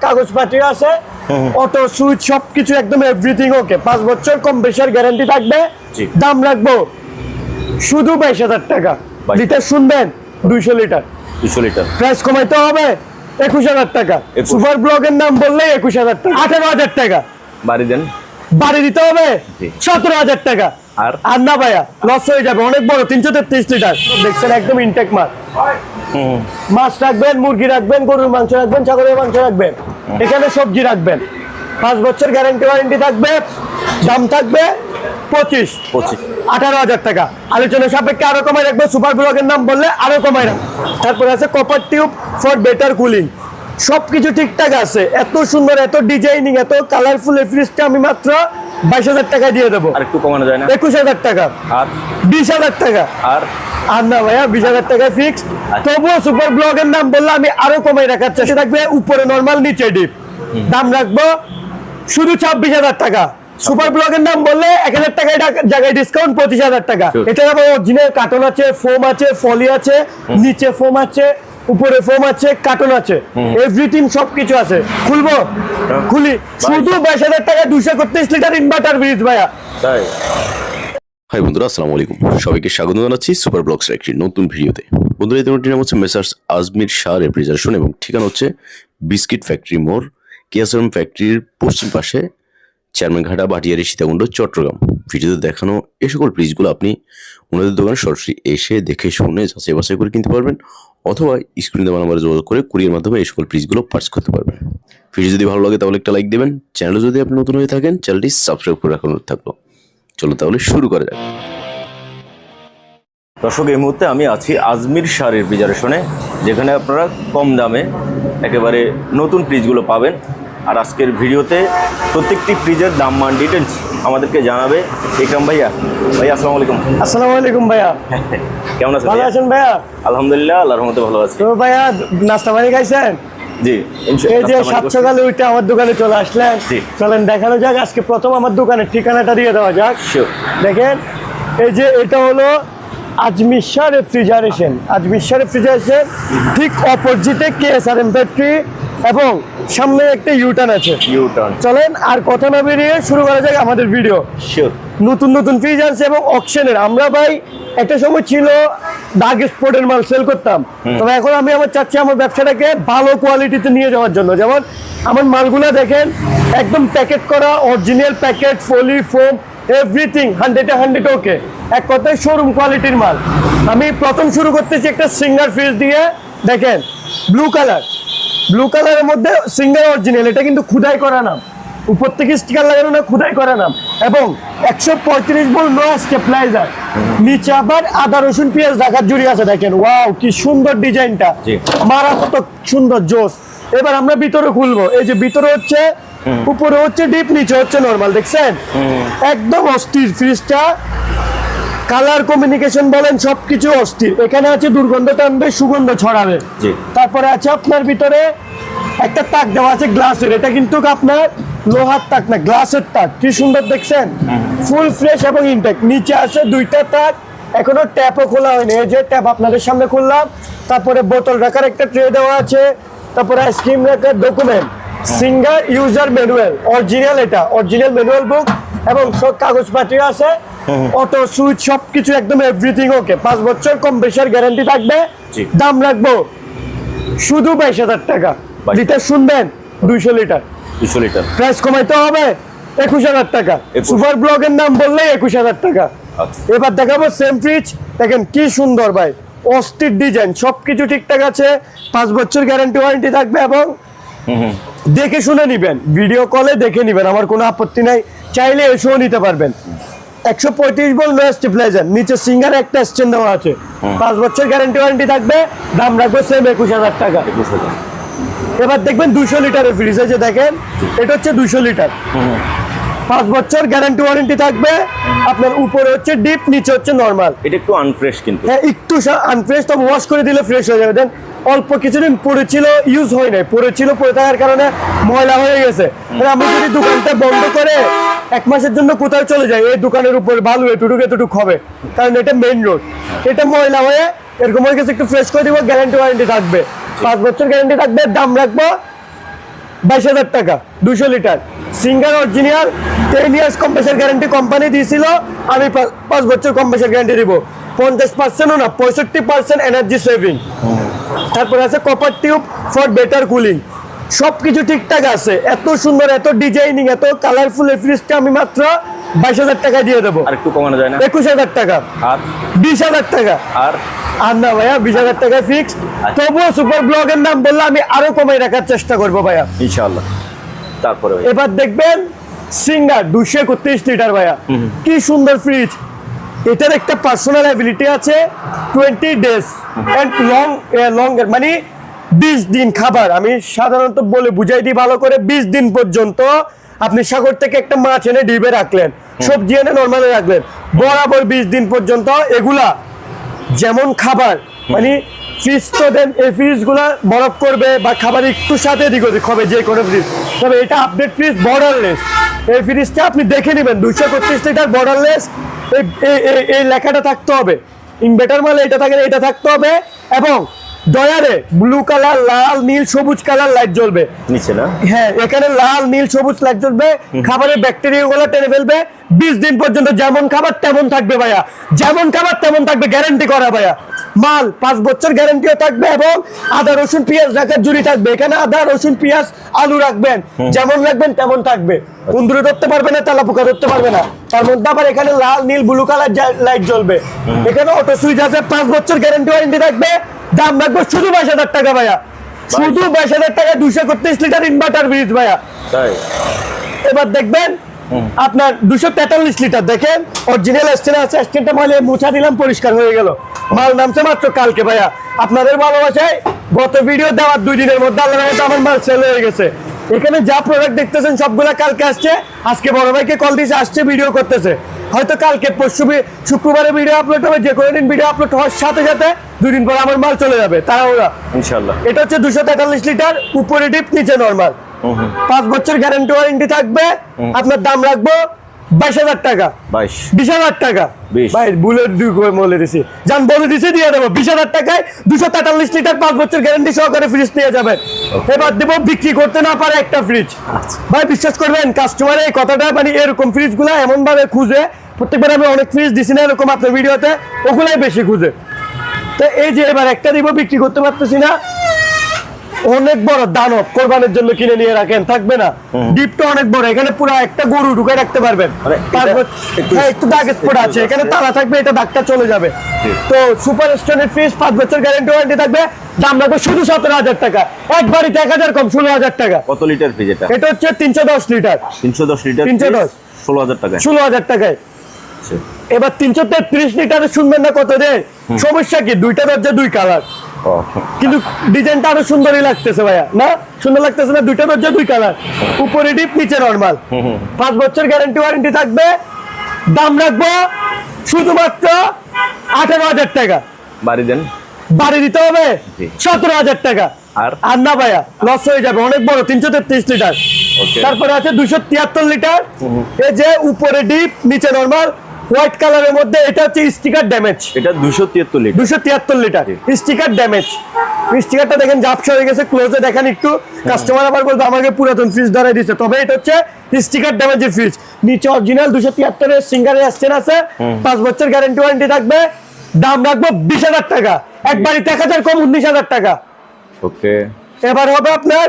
কাগজপাতি আছে, auto switch সবকিছু একদম এভরিথিং ওকে। 5 বছর কম বেশির গ্যারান্টি থাকবে। দাম রাখবো শুধু 22,000 টাকা। লিটার শুনবেন 200 লিটার। প্রাইস কমাইতে হবে 21,000 টাকা। সুপার ব্লগের নাম বললেই 21,000 টাকা। 18,000 টাকা বাড়ি দিতে হবে 17,000 টাকা। আর না ভাইয়া লস হয়ে যাবে, অনেক বড় 333 লিটার দেখছেন, একদম ইনটেক মাছ। মাছ রাখবেন, মুরগি রাখবেন, গরুর মাংস রাখবেন, ছাগলের মাংস রাখবেন, এখানে সবজি রাখবেন। 5 বছর গ্যারান্টি ওয়ারেন্টি থাকবে। দাম থাকবে 18,000 টাকা। আলোচনা সাপেক্ষে আরো কমাই রাখবো। সুপার ব্লগের নাম বললে আরো কমাই রাখবো। তারপরে আছে copper tube for better cooling, সবকিছু ঠিকঠাক আছে। এত সুন্দর, এত ডিজাইনিং, এত কালারফুল এই ফ্রিজটা আমি মাত্র 22,000 টাকা দিয়ে দেবো। আর একটু কমানো যায় না? 21,000 টাকা আর 20,000 টাকা। আর না ভাইয়া 20,000 টাকা ফিক্সড। তবুও সুপার ব্লগের নাম বললে আমি আরো কমাই রাখার চেষ্টা থাকবে। উপরে নরমাল, নিচে ডিপ। দাম রাখবো শুধু 26,000 টাকা। সুপার ব্লগের নাম বললে 1,000 টাকায় জায়গায় ডিসকাউন্ট 25,000 টাকা। এটা আবার অরিজিনাল কার্টন আছে, ফোম আছে, ফলি আছে, নিচে ফোম আছে, উপরে ফোম আছে, কার্টন আছে, এভরিথিং সবকিছু আছে। খুলবো? খুলি। শুধু 22,000 টাকা 233 লিটার ইনভার্টার ফ্রিজ ভাইয়া। হাই বন্ধুরা, আসসালামু আলাইকুম। সবাইকে স্বাগত জানাচ্ছি সুপার ব্লগস একটি নতুন ভিডিওতে। বন্ধুরা, এই দোকানটির নাম হচ্ছে মেসার্স আজমির শাহ রেফ্রিজারেশন এবং ঠিকানা হচ্ছে বিস্কিট ফ্যাক্টরি মোড়, কেয়াসরম ফ্যাক্টরির পশ্চিম পাশে, চেয়ারম্যানঘাটা, ভাটিয়ারি, সীতাকুণ্ড, চট্টগ্রাম। ভিডিওতে দেখানো এই সকল ফ্রিজগুলো আপনি ওনাদের দোকানে সরাসরি এসে দেখে শুনে যাচাই বাছাই করে কিনতে পারবেন, অথবা স্ক্রিনে দেওয়া নাম্বারে যোগাযোগ করে কুরিয়ার মাধ্যমে এই সকল ফ্রিজগুলো পার্চেস করতে পারবেন। ফ্রিজ যদি ভালো লাগে তাহলে একটা লাইক দেবেন। চ্যানেলে যদি আপনি নতুন হয়ে থাকেন চ্যানেলটি সাবস্ক্রাইব করে রাখার অনুরোধ থাকলো। চলো তাহলে শুরু করা যাক। দর্শক, এই মুহূর্তে আমি আছি আজমির শাহ রেফ্রিজারেশনে, যেখানে আপনারা কম দামে একেবারে নতুন ফ্রিজগুলো পাবেন। আর আজকের ভিডিওতে প্রত্যেকটি ফ্রিজের দাম মান ডিটেলস আমাদেরকে জানাবে ইকরাম ভাইয়া। ভাইয়া আসসালামু আলাইকুম। আসসালামু আলাইকুম ভাইয়া। কেমন আছেন? ভালো আছেন ভাইয়া? আলহামদুলিল্লাহ, আল্লাহর রহমতে ভালো আছি। তো ভাইয়া নাস্তা পানি খাইছেন? জি, এই যে 7 সকালে উঠে আমার দোকানে চলে আসলেন, চলেন দেখানো যাক। আজকে প্রথম আমার দোকানের ঠিকানাটা দিয়ে দেওয়া যাক। দেখেন, এই যে এটা হলো আজমির শাহ রেফ্রিজারেশন। আজমির শাহ রেফ্রিজারেশন ঠিক অপোজিটে কেএসআরএম ফ্যাক্টরি এবং সামনে একটা ইউটার্ন আছে। চলেন আর কথা না বেরিয়ে শুরু করা যাক আমাদের ভিডিও। নতুন নতুন ফ্রিজ আছে এবং অকশনের। আমরা ভাই একটা সময় ছিল ডার্ক স্পটের মাল সেল করতাম, তবে এখন আমি চাচ্ছি আমার ব্যবসাটাকে ভালো কোয়ালিটিতে নিয়ে যাওয়ার জন্য। যেমন আমার মালগুলো দেখেন, একদম প্যাকেট করা, অরিজিনাল প্যাকেট, ফলি, ফোম, এভরিথিং 100 ওকে। এক কথায় শোরুম কোয়ালিটির মাল। আমি প্রথম শুরু করতেছি একটা সিঙ্গার ফ্রিজ দিয়ে। দেখেন ব্লু কালারের মধ্যে সিঙ্গার অরিজিনাল, এটা কিন্তু খুদাই করা নাম, উপর থেকে স্টিকার লাগানো না, খুদাই করা নাম। এবং 135 ভোল্ট নো স্টেবিলাইজার, নিচে আবার আদা রসুন পেঁয়াজ রাখার জুড়ি আছে। দেখেন ওয়াও কি সুন্দর ডিজাইনটা, মারাত্মক সুন্দর জোস। এবার আমরা ভিতরে খুলবো। এই যে ভিতরে হচ্ছে, উপরে হচ্ছে ডিপ, নিচে হচ্ছে নরমাল। দেখছেন একদম অস্থির ফ্রিজটা, কালার কমিউনিকেশন বলেন সবকিছু অস্থির। এখানে আছে দুর্গন্ধ টানবে, সুগন্ধ ছড়াবে। তারপরে আছে আপনার ভিতরে একটা তাক দেওয়া আছে গ্লাসের। এটা কিন্তু আপনার লোহার তাক না, গ্লাসের তাক। কি সুন্দর দেখছেন, ফুল ফ্রেশ এবং ইনটেক। নিচে আছে 2টা তাক, এখনো ট্যাপও খোলা হয়নি। এই যে ট্যাপ আপনাদের সামনে খুললাম। তারপরে বোতল রাখার একটা ট্রে দেওয়া আছে। তারপরে আইসক্রিম রাখার document, singer user manual, original, এটা অরিজিনাল ম্যানুয়াল বুক এবং সব কাগজপাতি আছে, অটো সুইচ সবকিছু একদম এভরিথিং ওকে। 5 বছর কম বেশির গ্যারান্টি থাকবে। দাম রাখবো শুধু 22,000 টাকা। লিটার শুনবেন 200 লিটার। প্রাইস কমাইতে হবে 21,000 টাকা। সুপার ব্লগের নাম বললেই 21,000 টাকা। এবার দেখাবো সেম ফ্রিজ। দেখেন কি সুন্দর ভাই, অস্থির ডিজাইন, সবকিছু ঠিকঠাক আছে। 5 বছর গ্যারান্টি ওয়ারেন্টি থাকবে এবং দেখে শুনে নিবেন, ভিডিও কলে দেখে নিবেন, আমার কোনো আপত্তি নাই। চাইলে এসেও নিতে পারবেন। 135 ভোল্ট নো স্টেবিলাইজার, নিচে সিঙ্গার একটা স্ট্যান্ড দেওয়া আছে। 5 বছর গ্যারান্টি ওয়ারেন্টি থাকবে। দাম রাখবে সেম 21,000 টাকা। এবার দেখবেন 200 লিটারের ফ্রিজ। এই যে দেখেন, এটা হচ্ছে 200 লিটার, 5 বছর গ্যারান্টি ওয়ারেন্টি থাকবে। আপনার উপরে হচ্ছে ডিপ, নিচে হচ্ছে নরমাল। এটা একটু আনফ্রেশ, কিন্তু হ্যাঁ একটু আনফ্রেশ, তবে ওয়াশ করে দিলে ফ্রেশ হয়ে যাবে। দেন অল্প কিছুদিন পড়েছিল, ইউজ হয় নাই, পড়ে থাকার কারণে ময়লা হয়ে গেছে। আমি যদি দোকানটা বন্ধ করে 1 মাসের জন্য কোথাও চলে যাই, এই দোকানের উপর ভালো এটুটুক হবে, কারণ এটা মেইন রোড। এটা ময়লা হয়ে এরকম হয়ে গেছে, একটু ফ্রেশ করে দিব, গ্যারান্টি ওয়ারেন্টি থাকবে, 5 বছর গ্যারান্টি থাকবে। দাম রাখবো 22,000 টাকা 200 litre singer original 10 years compressor guarantee company দিয়েছিল, আমি 5 বছর কম্প্রেসার গ্যারান্টি দিব। 50%ও না 65% এনার্জি সেভিং। তারপর আছে copper tube for better cooling, সবকিছু ঠিকঠাক আছে। এত সুন্দর, এত ডিজাইনিং, এত কালারফুল এই ফ্রিজটা আমি মাত্র 22,000 টাকা দিয়ে দেবো। আর একটু কমানো যায় না? 21,000 টাকা, আর 20,000 টাকা। আর আর না ভাইয়া, 20,000 টাকা ফিক্সড। তবুও সুপার ব্লগের নাম বললে আমি আরো কমাই রাখার চেষ্টা করবো ভাইয়া, ইনশাআল্লাহ। তারপরে ভাই এবার দেখবেন সিঙ্গার 231 লিটার ভাইয়া, কি সুন্দর ফ্রিজ। এটার একটা পার্সোনাল অ্যাবিলিটি আছে 20 ডেজ এন্ড লং মানে 20 দিন খাবার। আমি সাধারণত বলে বুঝাই দিই ভালো করে, 20 দিন পর্যন্ত আপনি সাগর থেকে একটা মাছ এনে ডিবে রাখলেন, সবজি এনে নর্মালে রাখলেন, বরাবর 20 দিন পর্যন্ত এগুলা যেমন খাবার মানে ফ্রিজ তো দেন, এই ফ্রিজগুলা বরফ করবে বা খাবার একটু সাথে এদিক ওদিক হবে যে কোনো ফ্রিজ। তবে এটা আপডেট ফ্রিজ, বর্ডারলেস। এই ফ্রিজটা আপনি দেখে নেবেন 225 লিটার বর্ডারলেস। এই লেখাটা থাকতে হবে, ইনভার্টার মালে এটা থাকে, এটা থাকতে হবে। এবং ডয়ারে ব্লু কালার, লাল, নীল, সবুজ কালার লাইট জ্বলবে নিচে না? হ্যাঁ, এখানে লাল, নীল, সবুজ লাইট জ্বলবে। খাবারের ব্যাকটেরিয়া গুলো টেনে ফেলবে। 20 দিন পর্যন্ত যেমন খাবার তেমন থাকবে ভাইয়া, যেমন খাবার তেমন থাকবে, গ্যারান্টি করা ভাইয়া। মাল 5 বছর গ্যারান্টিও থাকবে এবং আদা রসুন পেঁয়াজ রাখার জুড়ি থাকবে। এখানে আদা রসুন পেঁয়াজ আলু রাখবেন, যেমন রাখবেন তেমন থাকবে। কুন্দুরে ধরতে পারবে না, তেলা পোকা ধরতে পারবে না। তার মধ্যে আবার এখানে লাল, নীল, ব্লু কালার লাইট জ্বলবে। এখানে অটো সুইচ আছে, 5 বছর গ্যারান্টি ওয়ারেন্টি থাকবে। দাম রাখবো শুধু 22,000 টাকা ভাইয়া, শুধু 22,000 টাকা 231 লিটার ইনভার্টার ফ্রিজ ভাইয়া। তাই এবার দেখবেন আপনার 243 লিটার, দেখেন অরিজিনাল স্টেন আছে, স্টেনটা মালে মুছা দিলাম, পরিষ্কার হয়ে গেল। মাল নামছে মাত্র কালকে ভাইয়া, আপনাদের ভালোবাসায় গত ভিডিও দেওয়ার 2 দিনের মধ্যে আল্লাহর রহমতে আমার মাল সেল হয়ে গেছে। এখানে যা প্রোডাক্ট দেখতেছেন সবগুলা কালকে আসছে। আজকে বড় ভাইকে কল দিয়েছে, আসছে, ভিডিও করতেছে। হয়তো কালকে পরশু শুক্রবারে ভিডিও আপলোড হবে, যে কোনো দিন ভিডিও আপলোড হওয়ার সাথে সাথে 2 দিন পর আমার মাল চলে যাবে তাড়াহুড়া ইনশাআল্লাহ। এটা হচ্ছে 243 লিটার, উপরে ডিপ নিচে নরমাল, 5 বছর গ্যারান্টি ওয়ারেন্টি থাকবে। আপনার দাম রাখবো 22,000 টাকা, 20,000 টাকা 20 ভাই, বুলেট দুই করে বলে দিছি, জান বলে দিছি, দিয়ে দেবো 20,000 টাকায় 243 লিটার 5 বছর গ্যারান্টি সহকারে ফ্রিজ নিয়ে যাবেন। এবার দেবো বিক্রি করতে না পারে একটা ফ্রিজ। ভাই বিশ্বাস করবেন, কাস্টমার এই কথাটা মানে এরকম ফ্রিজ গুলা এমন ভাবে খুঁজে, প্রত্যেকবার আমি অনেক ফ্রিজ দিছি না এরকম আপনার ভিডিওতে, ওগুলাই বেশি খুঁজে। তো এই যে এবার একটা দিব, বিক্রি করতে পারতেছি না। অনেক বড় দানব, কোরবানির জন্য কিনে নিয়ে রাখেন, থাকবে না। ডিপটা অনেক বড়, এখানে পুরো একটা গরু ঢুকে রাখতে পারবেন। একটু দাগ স্পট আছে, এখানে তালা থাকবে, এটা দাগটা চলে যাবে। তো সুপার স্টোনের ফ্রিজ 5 বছর গ্যারান্টি ওয়ারেন্টি থাকবে। দাম রাখবে শুধু 17,000 টাকা, এক বাড়িতে 1,000 কম, 16,000 টাকা। কত লিটার ফ্রিজ এটা? এটা হচ্ছে 310 লিটার, 310 লিটার 310 16,000 টাকা, 16,000 টাকায়। এবার 333 লিটারে শুনবেন না কত দেয়? সমস্যা কি, দুইটা দরজা 2 কালার, কিন্তু ডিজাইনটা আরো সুন্দরই লাগতেছে ভাইয়া, না সুন্দর লাগতেছে না? 2টা দরজা 2 কালার, উপরে ডিপ নিচে নরমাল, 5 বছর গ্যারান্টি ওয়ারেন্টি থাকবে। দাম রাখবো শুধুমাত্র 18,000 টাকা। বাড়ি দেন, বাড়ি দিতে হবে 17,000 টাকা। আর না ভাইয়া, লস হয়ে যাবে, অনেক বড় 333 লিটার। তারপরে আছে 273 লিটার, এই যে উপরে ডিপ নিচে নরমাল, হোয়াইট কালারের মধ্যে। এটা হচ্ছে স্টিকার ড্যামেজ, এটা 273 লিটার, 273 লিটার স্টিকার ড্যামেজ। স্টিকারটা দেখেন ঝাপসা হয়ে গেছে, ক্লোজে দেখেন একটু। কাস্টমার আবার বলবে আমাকে পুরাতন ফ্রিজ ধরাই দিচ্ছে, তবে এটা হচ্ছে স্টিকার ড্যামেজের ফ্রিজ। নিচে অরিজিনাল 273 এর সিঙ্গারের স্টেন আছে, 5 বছর গ্যারান্টি ওয়ারেন্টি থাকবে। দাম রাখবো 20,000 টাকা, একবারই 1,000 কম, 19,000 টাকা। ওকে, এবার হবে আপনার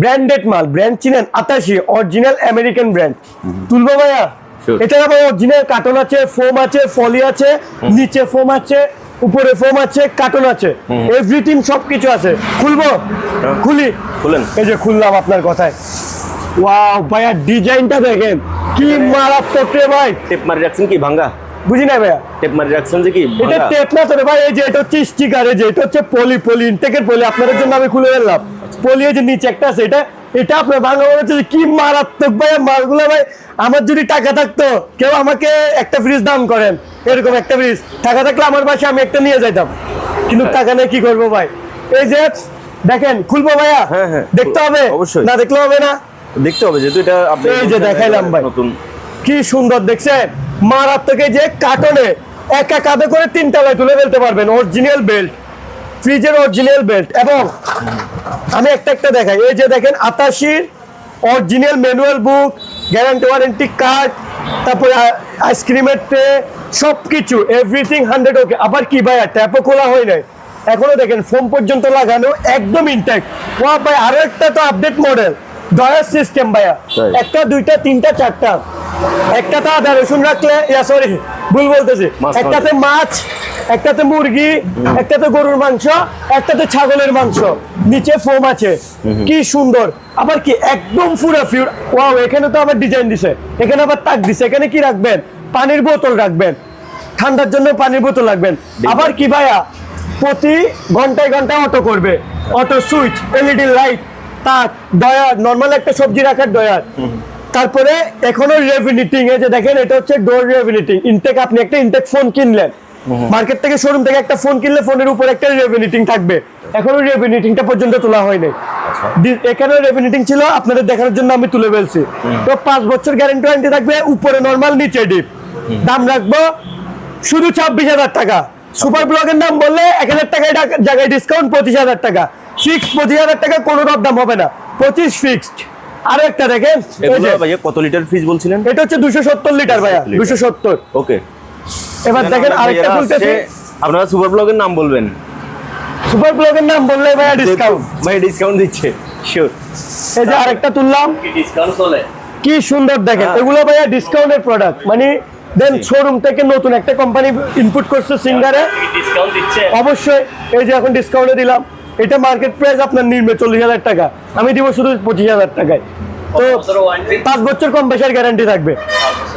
ব্র্যান্ডেড মাল, ব্র্যান্ড চিনেন 88, অরিজিনাল আমেরিকান ব্র্যান্ড। তুলবো ভাইয়া? এটার আবার অরিজিনাল কার্টন আছে, ফোম আছে, ফলি আছে, নিচে ফোম আছে, উপরে ফোম আছে, কার্টন আছে, এভরিথিং সবকিছু আছে। খুলবো? খুলি, খুলেন। এই যে খুললাম আপনার কথায়। ওয়াও ভাইয়া, ডিজাইনটা দেখেন কি মারাত্মক রে ভাই। টেপ মারি রাখছেন কি ভাঙা? বুঝি না ভাইয়া, টেপ মারি রাখছেন যে কি এটা ভাঙা? টেপ না তো রে ভাই, এই যে এটা হচ্ছে স্টিকার, এই যে এটা হচ্ছে পলি ইনটেকের পলি। আপনাদের জন্য আমি খুলে ফেললাম পলি, এই যে নিচে একটা আছে, এটা আপনার ভাঙা মনে হচ্ছে কি মারাত্মক ভাই মালগুলো ভাই। আমার যদি টাকা থাকতো, কেউ আমাকে একটা ফ্রিজ দাম করেন, এরকম একটা ফ্রিজ টাকা থাকলে আমার বাসায় আমি একটা নিয়ে যাইতাম, কিন্তু টাকা নেই, কি করবো ভাই। এই যে দেখেন, খুলবো ভাইয়া? হ্যাঁ, দেখতে হবে, অবশ্যই না দেখলে হবে না, দেখতে হবে, যেহেতু এটা আপনি এই যে দেখাইলাম ভাই, নতুন। কি সুন্দর দেখছেন, মারাত্মক। এই যে কার্টনে একা কাঁধে করে 3 তলায় তুলে ফেলতে পারবেন, অরিজিনাল বেল্ট, ফ্রিজের অরিজিনাল বেল্ট, এবং আমি একটা দেখাই, এই যে দেখেন 88 অরিজিনাল ম্যানুয়াল বুক, গ্যারান্টি ওয়ারেন্টি কার্ড, তারপরে আইসক্রিমের ট্রে, সব কিছু এভরিথিং 100 ওকে। আবার কি ভাইয়া, ট্যাপও খোলা হয় নাই এখনো, দেখেন ফোম পর্যন্ত লাগানো, একদম ইনট্যাক্ট। ও ভাই আরো একটা তো আপডেট মডেল, ডয়ার সিস্টেম ভাইয়া, একটা দুইটা তিনটা চারটা, একটাতে আদা রসুন রাখলে, সরি ভুল বলতেছি, একটাতে মাছ, একটাতে মুরগি, একটাতে গরুর মাংস, একটাতে ছাগলের মাংস, নিচে ফোম আছে, কি সুন্দর। আবার কি একদম পুরো ফিউর, ওয়াও, এখানে তো আবার ডিজাইন দিছে, এখানে আবার তাক দিছে, এখানে কি রাখবেন, পানির বোতল রাখবেন, ঠান্ডার জন্য পানির বোতল রাখবেন। আবার কি ভাইয়া, প্রতি ঘন্টায় ঘন্টায় অটো করবে, অটো সুইচ, এলইডি লাইট, তাক, ডয়ার, নর্মাল একটা সবজি রাখার ডয়ার। তারপরে এখনো রেভিনিটিং, এই যে দেখেন এটা হচ্ছে ডোর রেভিনিটিং ইনটেক। আপনি একটা ইনটেক ফোন কিনলেন মার্কেট থেকে, শোরুম থেকে একটা ফোন কিনলে ফোনের উপর একটা রেভিনিটিং থাকবে, এখনো রেভিনিটিংটা পর্যন্ত তোলা হয়নি। এখানে রেভিনিটিং ছিল, আপনাদের দেখানোর জন্য আমি তুলে ফেলছি। তো 5 বছর গ্যারান্টি ওয়ারেন্টি থাকবে, উপরে নরমাল, নিচে ডিপ। দাম রাখবো শুধু 26,000 টাকা। সুপার ব্লগের নাম বললে 1,000 টাকা জায়গায় ডিসকাউন্ট, 25,000 টাকা ফিক্সড, 25,000 টাকা কোনো দাম হবে না, 25 ফিক্সড। আরো একটা দেখেন, ভাইয়া কত লিটার ফ্রিজ বলছিলেন? এটা হচ্ছে 270 লিটার ভাইয়া, 270। ওকে, এবার দেখেন আরেকটা খুলতেছি, আপনারা সুপার ব্লগের নাম বলবেন, সুপার ব্লগের নাম বললে ভাইয়া ডিসকাউন্ট, ভাই ডিসকাউন্ট দিচ্ছে শিওর। এই যে আরেকটা তুললাম, ডিসকাউন্ট চলে, কি সুন্দর দেখেন, এগুলো ভাইয়া ডিসকাউন্টের প্রোডাক্ট, মানে দেন শোরুম থেকে নতুন একটা কোম্পানি ইনপুট করছে সিঙ্গারে, ডিসকাউন্ট দিচ্ছে অবশ্যই। এই যে এখন ডিসকাউন্টে দিলাম, এটা মার্কেট প্রাইস আপনার নির্মে 40,000 টাকা, আমি দিব শুধু 25,000 টাকায়। তো 5 বছর কম্প্রেসার গ্যারান্টি থাকবে,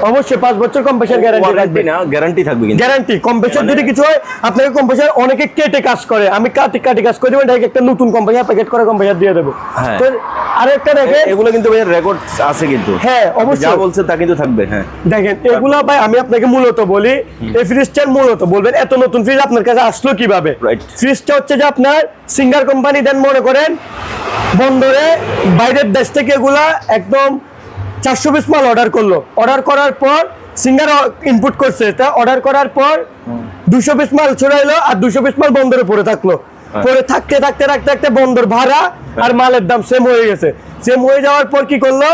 অবশ্যই 5 বছর কম্প্রেসার গ্যারান্টি থাকবে, না গ্যারান্টি থাকবে কিন্তু, গ্যারান্টি। কম্প্রেসার যদি কিছু হয়, আপনাকে কম্প্রেসার অনেকে কেটে কাজ করে, আমি কাটি কাজ করে দেবো, ডাইরেক্ট একটা নতুন কম্প্রেসার প্যাকেট করা কম্প্রেসার দিয়ে দেবো। তো আরেকটা দেখেন, এগুলো কিন্তু ভাই রেকর্ড আছে কিন্তু, হ্যাঁ অবশ্যই যা বলছে তা কিন্তু থাকবে। হ্যাঁ দেখেন এগুলো ভাই, আমি আপনাকে মূলত বলি, এই ফ্রিজটার মূলত বলবেন এত নতুন ফ্রিজ আপনার কাছে আসলো কিভাবে। ফ্রিজটা হচ্ছে যে আপনার সিঙ্গার কোম্পানি, দেন মনে করেন বন্দরে বাইরের দেশ থেকে এগুলা একদম 400 পিস মাল অর্ডার করলো, অর্ডার করার পর সিঙ্গার ইনপুট করছে, তা অর্ডার করার পর 200 পিস মাল ছড়াইলো, আর 200 পিস মাল বন্দরে পড়ে থাকলো, পরে থাকতে থাকতে বন্দর ভাড়া আর মালের দাম সেম হয়ে গেছে। সেম হয়ে যাওয়ার পর কি করলো,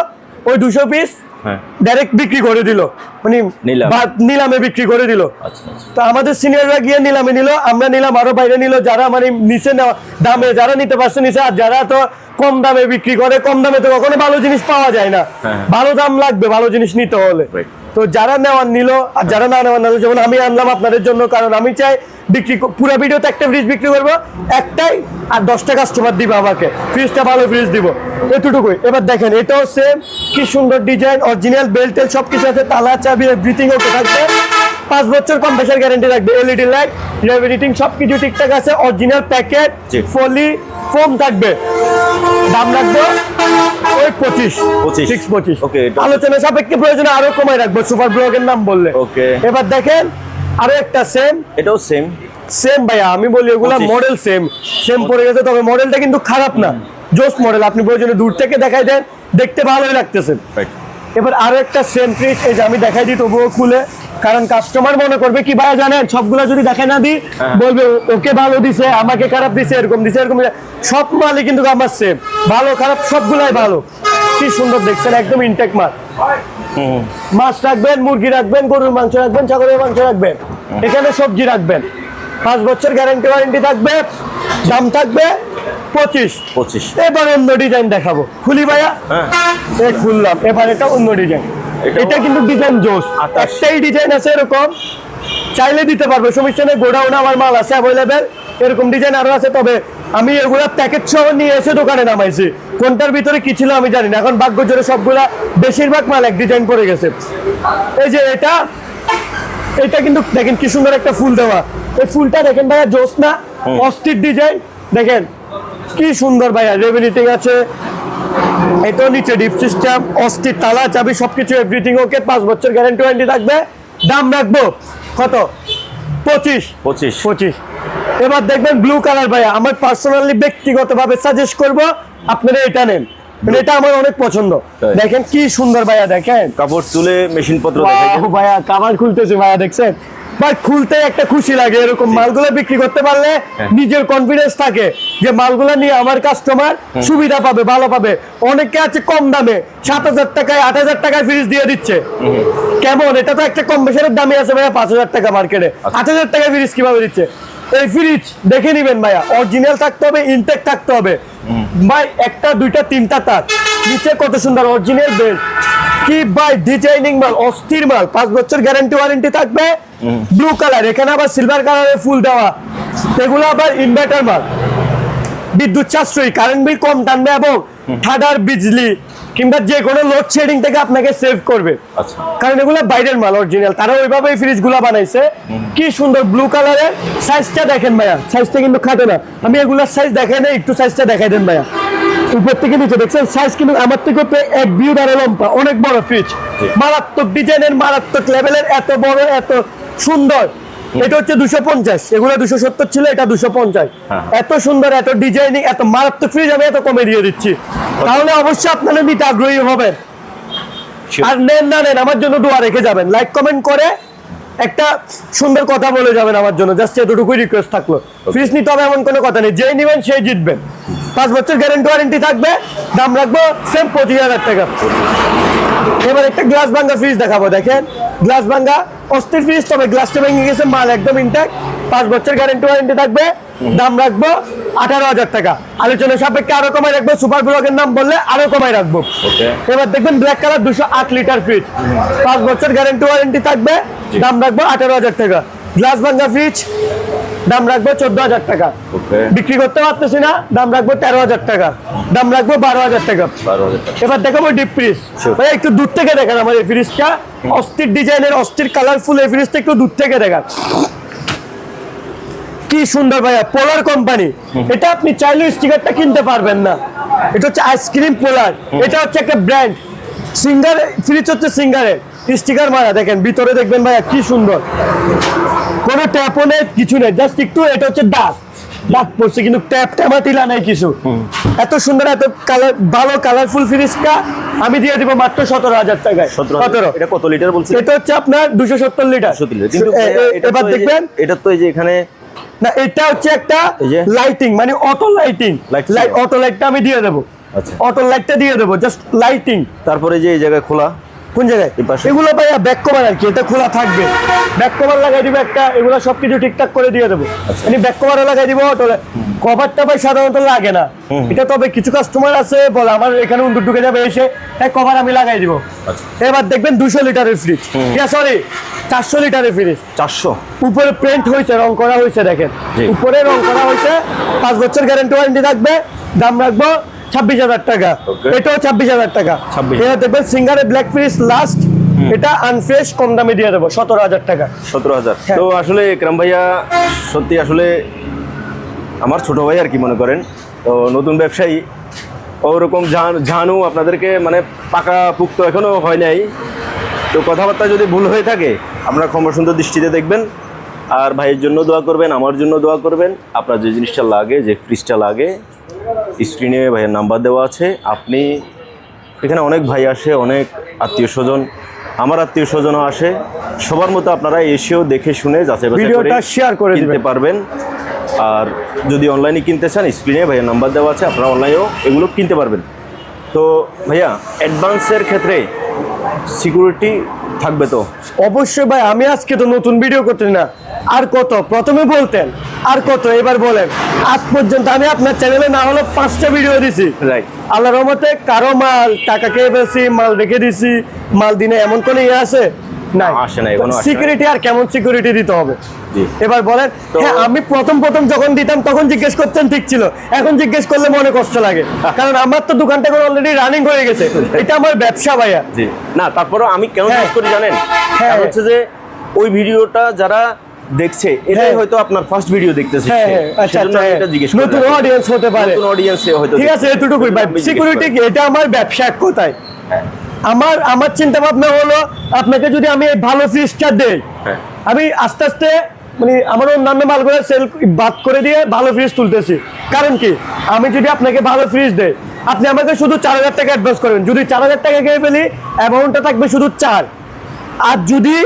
ওই 200 পিস ডাইরেক্ট বিক্রি করে দিল, মানে নিলামে বিক্রি করে দিল। তো আমাদের সিনিয়ররা গিয়ে নিলামে নিল, আমরা নিলাম, আরো বাইরে নিল, যারা মানে নিচে দামে যারা নিতে পারছে নিচে, আর যারা তো কম দামে বিক্রি করে, কম দামে তো কখনো ভালো জিনিস পাওয়া যায় না, ভালো দাম লাগবে ভালো জিনিস নিতে হলে। তো যারা নেওয়ার নিল, আর যারা না নেওয়ার নিল, যেমন আমি আনলাম আপনাদের জন্য, কারণ আমি চাই বিক্রি, পুরো ভিডিওতে একটা ফ্রিজ বিক্রি করবো একটাই, আর 10টা কাস্টমার দিবে আমাকে, ফ্রিজটা ভালো ফ্রিজ দিব, এতটুকুই। এবার দেখেন এটাও সেম, কি সুন্দর ডিজাইন, অরিজিনাল বেল্টেল সবকিছু আছে, তালা চাবি এভরিথিং ওকে থাকবে, 5 বছর কম্প্রেসার গ্যারান্টি থাকবে, এলইডি লাইট, রেভিনিটিং সবকিছু ঠিকঠাক আছে, অরিজিনাল প্যাকেট, ফলি ফোম থাকবে। দাম রাখবো ওই 25। ওকে, আলোচনা সাপেক্ষে প্রয়োজনে আরো কমাই রাখবো সুপার ব্লগের নাম বললে। ওকে, এবার দেখেন আরো একটা সেম, এটাও সেম ভাইয়া, আমি বলি এগুলা মডেল সেম পড়ে গেছে, তবে মডেলটা কিন্তু খারাপ না, জোস মডেল, আপনি প্রয়োজনে দূর থেকে দেখাই দেন, দেখতে ভালোই লাগতেছে। এবার আরো একটা সেম ফ্রিজ, এই যে আমি দেখাই দিই তবুও খুলে, কারণ কাস্টমার মনে করবে কি ভাইয়া জানেন, সবগুলা যদি দেখাই না দিই বলবে ওকে ভালো দিছে, আমাকে খারাপ দিছে, এরকম দিছে এরকম। সব মালই কিন্তু আমার সেম, ভালো খারাপ সবগুলাই ভালো। কি সুন্দর দেখছেন, একদম ইনটেক মাল। মাছ রাখবেন, মুরগি রাখবেন, গরুর মাংস রাখবেন, ছাগলের মাংস রাখবেন, এখানে সবজি রাখবেন, 5 বছর গ্যারান্টি ওয়ারেন্টি থাকবে, দাম থাকবে 25। এবার অন্য ডিজাইন দেখাবো, খুলি ভাইয়া, খুললাম। এবার এটা অন্য ডিজাইন, এটা কিন্তু ডিজাইন জোস, একটাই ডিজাইন আছে এরকম, চাইলে দিতে পারবে, সমস্যা নেই, গোডাউনে আমার মাল আছে অ্যাভেলেবেল, এরকম ডিজাইন আরো আছে। তবে আমি এগুলা প্যাকেট সহ নিয়ে এসে দোকানে নামাইছি, কোনটার ভিতরে কি ছিল আমি জানি না, এখন ভাগ্য জোরে সবগুলা বেশিরভাগ মাল এক ডিজাইন পড়ে গেছে। এই যে এটা কিন্তু দেখেন কি সুন্দর একটা ফুল দেওয়া, এই ফুলটা দেখেন ভাইয়া জোস না, অস্থির ডিজাইন, দেখেন কি সুন্দর ভাইয়া, রেভিনিটিং আছে, এটাও নিচে ডিপ সিস্টেম, অস্থির, তালা চাবি সবকিছু এভরিথিং ওকে, 5 বছর গ্যারান্টি ওয়ারেন্টি থাকবে। দাম রাখবো কত, 25। এবার দেখবেন ব্লু কালার ভাইয়া, আমার পার্সোনালি ব্যক্তিগতভাবে সাজেস্ট করব আপনারা এটা নেন, মানে এটা আমার অনেক পছন্দ। দেখেন কি সুন্দর ভাইয়া, দেখেন কাপড় তুলে মেশিন পত্র ভাইয়া, কাভার খুলতেছে ভাইয়া, দেখছেন ভাই খুলতে একটা খুশি লাগে, এরকম মালগুলো বিক্রি করতে পারলে নিজের কনফিডেন্স থাকে যে মালগুলো নিয়ে আমার কাস্টমার সুবিধা পাবে, ভালো পাবে। অনেকে আছে কম দামে 7,000 টাকায় 8,000 টাকায় ফ্রিজ দিয়ে দিচ্ছে। কেমন? এটা তো একটা কম বেশির দামে আছে ভাইয়া 5,000 টাকা মার্কেটে, 8,000 টাকায় ফ্রিজ কিভাবে দিচ্ছে? এই ফ্রিজ দেখে নিবেন ভাইয়া, অরিজিনাল থাকতে হবে, ইনটেক থাকতে হবে ভাই। একটা দুইটা তিনটা তার নিচে কত সুন্দর অরিজিনাল বেল্ট, কি ভাই ডিজাইনিং মাল, অস্থির মাল। 5 বছর গ্যারান্টি ওয়ারেন্টি থাকবে। ব্লু কালার, এখানে আবার সিলভার কালারের ফুল দেওয়া, এগুলো আবার ইনভার্টার মাল, বিদ্যুৎ সাশ্রয়ী, কারেন্ট বিল কম টানবে এবং ঠাডার বিজলি কিংবা যে কোনো লোডশেডিং থেকে আপনাকে সেভ করবে। আচ্ছা, কারণ এগুলো বাইরের মাল, অরিজিনাল তারা ওইভাবে এই ফ্রিজগুলো বানাইছে। কি সুন্দর ব্লু কালারের, সাইজটা দেখেন ভাইয়া, সাইজটা কিন্তু খাটে না। আমি এগুলোর সাইজ দেখাই না, একটু সাইজটা দেখাই দেন ভাইয়া। উপর থেকে নিচে দেখছেন সাইজ কিন্তু আমার থেকে এক বিউট আর লম্বা, অনেক বড় ফ্রিজ, মারাত্মক ডিজাইনের, মারাত্মক লেভেলের, এত বড় এত সুন্দর। এটা হচ্ছে 250, এগুলো 270 ছিল, এটা 250। এত সুন্দর, এত ডিজাইনিং, এত মারাত্মক ফ্রিজ আমি এত কমে দিয়ে দিচ্ছি, তাহলে অবশ্যই আপনারা নিতে আগ্রহী হবেন। আর নেন না নেন, আমার জন্য দোয়া রেখে যাবেন, লাইক কমেন্ট করে একটা সুন্দর কথা বলে যাবেন আমার জন্য, জাস্ট এতটুকুই রিকোয়েস্ট থাকলো। ফ্রিজ নিতে হবে এমন কোনো কথা নেই, যেই নিবেন সেই জিতবেন। 5 বছর গ্যারান্টি ওয়ারেন্টি থাকবে, দাম রাখবো সেম 25,000 টাকা। এবার একটা গ্লাস ভাঙ্গা ফ্রিজ দেখাবো, দেখেন গ্লাস ভাঙ্গা অস্থির ফ্রিজ, তবে গ্লাসটা ভেঙে গেছে, মাল একদম ইনট্যাক্ট। 5 বছর গ্যারান্টি ওয়ারেন্টি থাকবে, দাম রাখবো 18,000 টাকা। আলোচনা সাপেক্ষে আরো কমাই রাখবো, সুপার ব্লকের নাম বললে আরো কমাই রাখবো। এবার দেখবেন ব্ল্যাক কালার 208 লিটার ফ্রিজ, 5 বছর গ্যারান্টি ওয়ারেন্টি থাকবে, দাম রাখবো 18,000 টাকা। গ্লাস ভাঙ্গা ফ্রিজ, দাম রাখবো 14,000 টাকা। বিক্রি করতে পারতেছি না, দাম রাখবো 13,000 টাকা, দাম রাখবো 12,000 টাকা। এবার দেখাবো ডিপ ফ্রিজ, ভাই একটু দূর থেকে দেখেন আমার এই ফ্রিজটা, অস্থির ডিজাইনের, অস্থির কালারফুল। এই ফ্রিজটা একটু দূর থেকে দেখান, কি সুন্দর ভাইয়া, পোলার কোম্পানি। এটা আপনি চাইলে স্টিকারটা কিনতে পারবেন না, এটা হচ্ছে আইসক্রিম পোলার, এটা হচ্ছে একটা ব্র্যান্ড। সিঙ্গার ফ্রিজ হচ্ছে সিঙ্গারের স্টিকার মারা, দেখেন ভিতরে দেখবেন ভাইয়া কি সুন্দর, কোনো ট্যাপও নেই, কিছু নেই, জাস্ট একটু এটা হচ্ছে দাগ পড়ছে, কিন্তু ট্যাপ ট্যামাটিলা নাই কিছু। এত সুন্দর, এত কালার, ভালো কালারফুল ফ্রিজটা আমি দিয়ে দিব মাত্র 17,000 টাকায়। 17। এটা কত লিটার বলছেন? এটা হচ্ছে আপনার 270 লিটার। কিন্তু এবার দেখবেন এটা তো এই যে এখানে না, এটা হচ্ছে একটা লাইটিং, মানে অটো লাইটিং, অটো লাইটটা আমি দিয়ে দেবো। আচ্ছা, অটো লাইটটা দিয়ে দেবো, জাস্ট লাইটিং। তারপরে যে এই জায়গায় খোলা, কোন জায়গায়? এগুলো ভাইয়া ব্যাক কভার আর কি, এটা খোলা থাকবে, ব্যাক কভার লাগাই দিব একটা, এগুলো সবকিছু ঠিকঠাক করে দিয়ে দেবো। মানে ব্যাক কভারও লাগাই দিব, অটো কভারটা ভাই সাধারণত লাগে না এটা, তবে কিছু কাস্টমার আছে বলে আমার এখানে উন্দুর ঢুকে যাবে, এসে এক কভার আমি লাগাই দিব। এবার দেখবেন 200 লিটারের ফ্রিজ, সরি 400 লিটারের ফ্রিজ, 400। উপরে পেন্ট হয়েছে, রং করা হয়েছে, দেখেন উপরে রং করা হয়েছে, 5 বছর গ্যারান্টি ওয়ারেন্টি থাকবে, দাম রাখবো 26,000 টাকা। এটাও 26,000 টাকা। এটা দেখবেন সিঙ্গারের ব্ল্যাক ফ্রিজ লাস্ট, এটা আনফ্রেশ, কম দামে দিয়ে দেবো 17,000 টাকা। 17,000। তো আসলে ইকরাম ভাইয়া সত্যি আসলে আমার ছোট ভাই আর কি মনে করেন, তো নতুন ব্যবসায়ী, ওরকম জানু আপনাদেরকে মানে পাকা পুক্ত এখনো হয় নাই, তো কথাবার্তা যদি ভুল হয়ে থাকে আপনারা ক্ষমা সুন্দর দৃষ্টিতে দেখবেন। আর ভাইয়ের জন্য দোয়া করবেন, আমার জন্য দোয়া করবেন। আপনার যে জিনিসটা লাগে, যে ফ্রিজটা লাগে, স্ক্রিনে ভাইয়ের নাম্বার দেওয়া আছে। আপনি এখানে অনেক ভাই আসে, অনেক আত্মীয় স্বজন, আমার আত্মীয় স্বজনও আসে, সবার মতো আপনারা এসেও দেখে শুনে যাচাই বাছাই করে শেয়ার করে কিনতে পারবেন। আর যদি অনলাইনে কিনতে চান, স্ক্রিনে ভাইয়ের নাম্বার দেওয়া আছে, আপনারা অনলাইনেও এগুলো কিনতে পারবেন। তো ভাইয়া অ্যাডভান্সের ক্ষেত্রে সিকিউরিটি থাকবে তো? অবশ্যই ভাই, আমি আজকে তো নতুন ভিডিও করতেছি না, আর কত প্রথমে বলতেন, আর কত এবার বলেন। আজ পর্যন্ত আমি আপনার চ্যানেলে না হলো 5টা ভিডিও দিছি, আল্লাহর রহমতে কারো মাল টাকা খেয়ে ফেলছি, মাল রেখে দিছি, মাল দিনে এমন কোনো ইয়ে আছে না, আসে না। সিকিউরিটি আর কেমন সিকিউরিটি দিতে হবে এবার বলেন। হ্যাঁ, আমি প্রথম যখন দিতাম তখন জিজ্ঞেস করতেন, ঠিক ছিল, এখন জিজ্ঞেস করলে মনে কষ্ট লাগে, কারণ আমার তো দোকানটা অলরেডি রানিং হয়ে গেছে, এটা আমার ব্যবসা ভাইয়া। না, তারপরও আমি কেন জিজ্ঞেস করি জানেন, হচ্ছে যে ওই ভিডিওটা যারা দেখছে, এটাই হয়তো আপনার ফার্স্ট ভিডিও দেখতেছে, সেজন্য আমি এটা জিজ্ঞেস করি। নতুন অডিয়েন্স হতে পারে, নতুন অডিয়েন্সে হয়তো, ঠিক আছে, এতটুকুই ভাই। সিকিউরিটি এটা আমার ব্যবসা এক কথায়। আমার চিন্তা ভাবনা হলো, আপনাকে যদি আমি এই ভালো ফ্রিজটা দেই, আমি আস্তে আস্তে মানে আমার অন্যান্য মালগুলো সেল বাদ করে দিয়ে ভালো ফ্রিজ তুলতেছি। কারণ কি, আমি যদি আপনাকে ভালো ফ্রিজ দেই, আপনি আমাকে শুধু 4,000 টাকা অ্যাডভান্স করবেন, যদি 4,000 টাকা খেয়ে ফেলি, অ্যামাউন্টটা থাকবে শুধু 4। আর যদি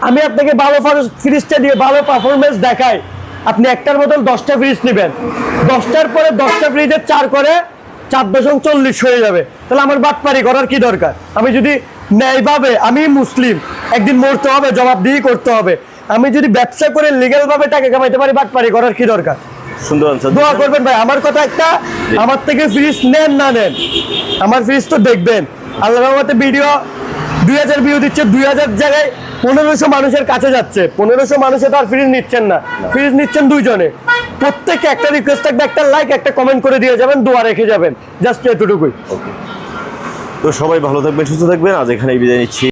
আমি আপনাকে ভালো ফ্রিজটা দিয়ে ভালো পারফরমেন্স দেখাই, আপনি একটার বদল 10টা ফ্রিজ নেবেন, 10টার পরে 10টা ফ্রিজের 4 করে 4.40 হয়ে যাবে, তাহলে আমার বাটপারি করার কি দরকার? আমি যদি ন্যায়ভাবে, আমি মুসলিম, একদিন মরতে হবে, জবাবদিহি করতে হবে, আমি যদি ব্যবসা করে লিগ্যাল ভাবে টাকা কামাইতে পারি, বাটপারি করার কি দরকার? সুন্দর আনসার। দোয়া করবেন ভাই, আমার কথা একটা, আমার থেকে ফ্রিজ নেন না নেন, আমার ফ্রিজ তো দেখবেন। আল্লাহর রহমতে ভিডিও 2000 ভিউ দিচ্ছে, 2000 জায়গায় 1500 মানুষের কাছে যাচ্ছে, 1500 মানুষে তো আর ফ্রিজ নিচ্ছেন না, ফ্রিজ নিচ্ছেন 2 জনে। প্রত্যেককে একটা রিকোয়েস্ট থাকবে, একটা লাইক, একটা কমেন্ট করে দিয়ে যাবেন, দোয়া রেখে যাবেন, জাস্ট এতটুকুই। তো সবাই ভালো থাকবেন, সুস্থ থাকবেন, আজ এখানেই বিদায় নিচ্ছি।